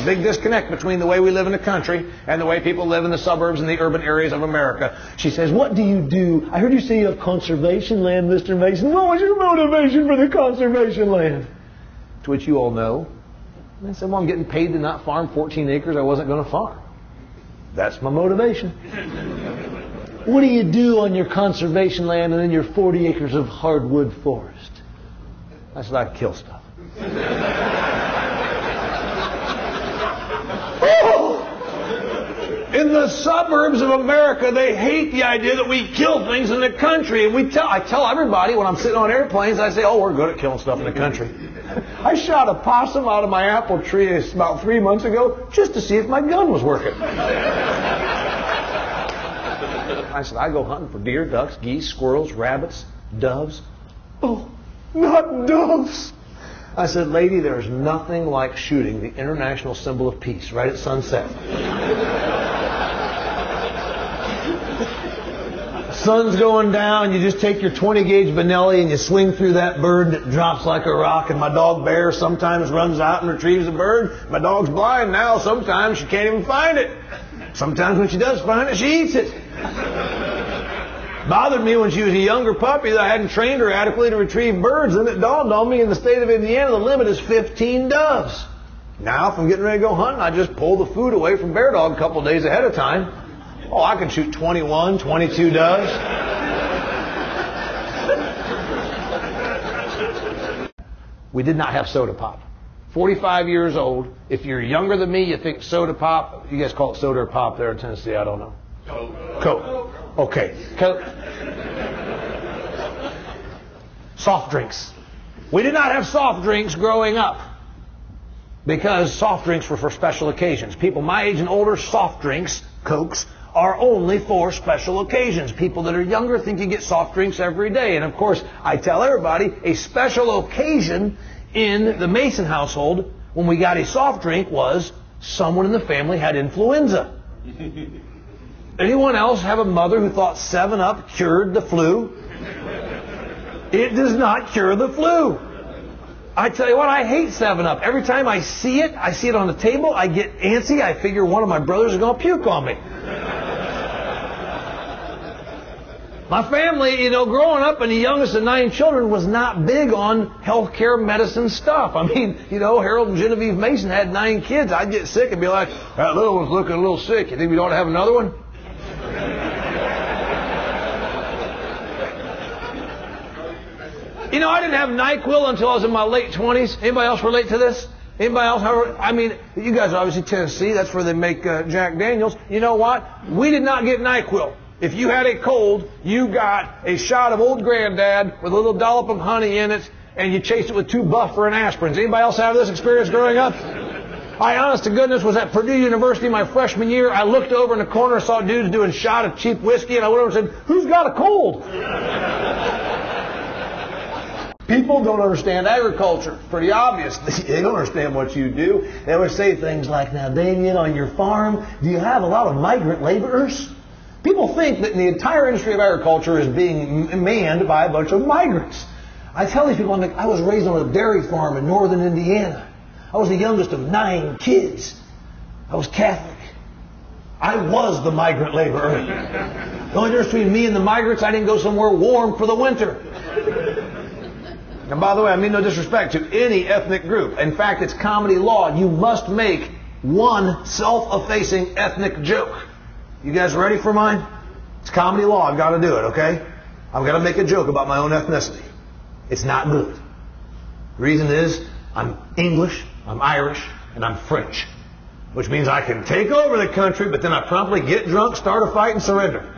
a big disconnect between the way we live in the country and the way people live in the suburbs and the urban areas of America. She says, what do you do? I heard you say you have conservation land, Mr. Mason. What was your motivation for the conservation land? To which you all know. And I said, well, I'm getting paid to not farm 14 acres I wasn't going to farm. That's my motivation. What do you do on your conservation land and then your 40 acres of hardwood forest? I said, I kill stuff. In the suburbs of America, they hate the idea that we kill things in the country. And I tell everybody when I'm sitting on airplanes, I say, oh, we're good at killing stuff in the country. I shot a possum out of my apple tree about 3 months ago just to see if my gun was working. I said, I go hunting for deer, ducks, geese, squirrels, rabbits, doves. Oh, not doves. I said, lady, there's nothing like shooting the international symbol of peace right at sunset. Sun's going down, you just take your 20 gauge Benelli and you swing through that bird and it drops like a rock, and my dog Bear sometimes runs out and retrieves the bird. My dog's blind now, sometimes she can't even find it. Sometimes when she does find it, she eats it. Bothered me when she was a younger puppy that I hadn't trained her adequately to retrieve birds. Then it dawned on me in the state of Indiana the limit is 15 doves. Now if I'm getting ready to go hunting, I just pull the food away from Bear Dog a couple of days ahead of time. Oh, I can shoot 21, 22 doves. We did not have soda pop. 45 years old. If you're younger than me, you think soda pop. You guys call it soda or pop there in Tennessee, I don't know. Coke. Okay. Coke. Soft drinks. We did not have soft drinks growing up because soft drinks were for special occasions. People my age and older, soft drinks, Cokes, are only for special occasions. People that are younger think you get soft drinks every day. And of course, I tell everybody, a special occasion in the Mason household when we got a soft drink was someone in the family had influenza. Anyone else have a mother who thought 7-Up cured the flu? It does not cure the flu. I tell you what, I hate 7-Up. Every time I see it on the table, I get antsy. I figure one of my brothers is going to puke on me. My family, growing up and the youngest of 9 children was not big on healthcare medicine stuff. I mean, Harold and Genevieve Mason had 9 kids. I'd get sick and be like, that little one's looking a little sick. You think we ought to have another one? I didn't have NyQuil until I was in my late 20s. Anybody else relate to this? Anybody else? I mean, you guys are obviously Tennessee. That's where they make Jack Daniels. You know what? We did not get NyQuil. If you had a cold, you got a shot of Old Granddad with a little dollop of honey in it, and you chased it with 2 Buffer and aspirins. Anybody else have this experience growing up? I, honest to goodness, was at Purdue University my freshman year. I looked over in the corner, saw dudes doing a shot of cheap whiskey, and I went over and said, who's got a cold? People don't understand agriculture. Pretty obvious. They don't understand what you do. They always say things like, now, Damian, on your farm, do you have a lot of migrant laborers? People think that the entire industry of agriculture is being manned by a bunch of migrants. I tell these people, I was raised on a dairy farm in northern Indiana. I was the youngest of 9 kids. I was Catholic. I was the migrant laborer. The only difference between me and the migrants, I didn't go somewhere warm for the winter. And by the way, I mean no disrespect to any ethnic group. In fact, it's comedy law. You must make one self-effacing ethnic joke. You guys ready for mine? It's comedy law. I've got to do it, okay? I've got to make a joke about my own ethnicity. It's not good. The reason is I'm English, I'm Irish, and I'm French. Which means I can take over the country, but then I promptly get drunk, start a fight, and surrender.